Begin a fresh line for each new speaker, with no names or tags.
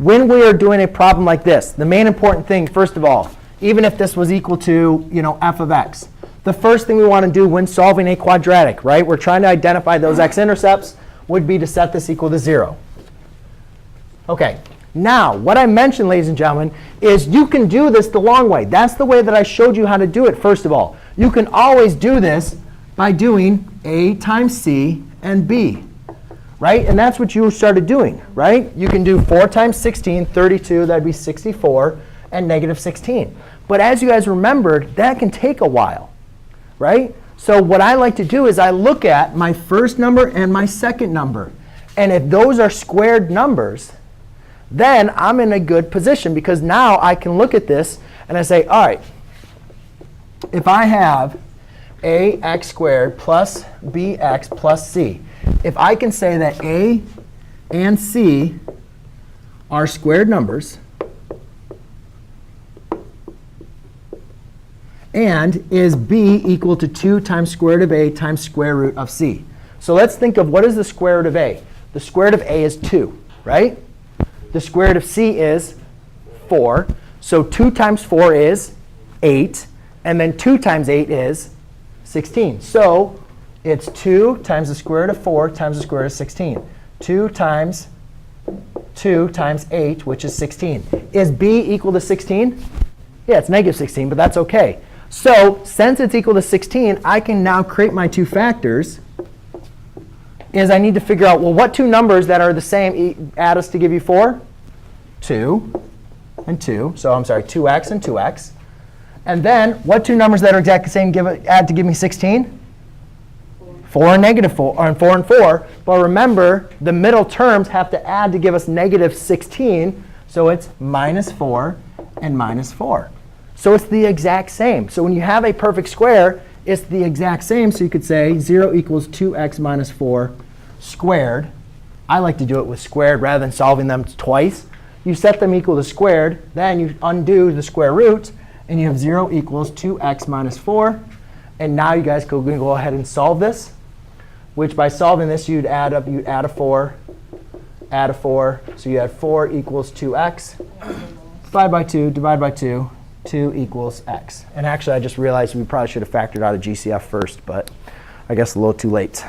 when we are doing a problem like this, the main important thing, first of all, even if this was equal to, f of x, the first thing we want to do when solving a quadratic, right, we're trying to identify those x-intercepts, would be to set this equal to 0. OK, now what I mentioned, ladies and gentlemen, is you can do this the long way. That's the way that I showed you how to do it, first of all. You can always do this by doing a times c and b. Right? And that's what you started doing, right? You can do 4 times 16, 32. That'd be 64, and negative 16. But as you guys remembered, that can take a while, right? So what I like to do is I look at my first number and my second number. And if those are squared numbers, then I'm in a good position, because now I can look at this and I say, all right, if I have ax squared plus bx plus c, if I can say that a and c are squared numbers, and is b equal to 2 times square root of a times square root of c. So let's think of what is the square root of a. The square root of a is 2, right? The square root of c is 4. So 2 times 4 is 8. And then 2 times 8 is 16. So it's 2 times the square root of 4 times the square root of 16. 2 times 2 times 8, which is 16. Is b equal to 16? Yeah, it's negative 16, but that's OK. So since it's equal to 16, I can now create my two factors. Is I need to figure out, well, what two numbers that are the same add us to give you 4? 2 and 2. So I'm sorry, 2x and 2x. And then what two numbers that are exactly the same add to give me 16? 4 and negative 4, or 4 and 4. But remember, the middle terms have to add to give us negative 16. So it's minus 4 and minus 4. So it's the exact same. So when you have a perfect square, it's the exact same. So you could say 0 equals 2x minus 4 squared. I like to do it with squared rather than solving them twice. You set them equal to squared. Then you undo the square roots. And you have 0 equals 2x minus 4. And now you guys can go ahead and solve this, which by solving this, you'd add a 4, add a 4. So you had 4 equals 2x. Divide by 2, divide by 2. 2 equals x. And actually, I just realized we probably should have factored out a GCF first, but I guess a little too late.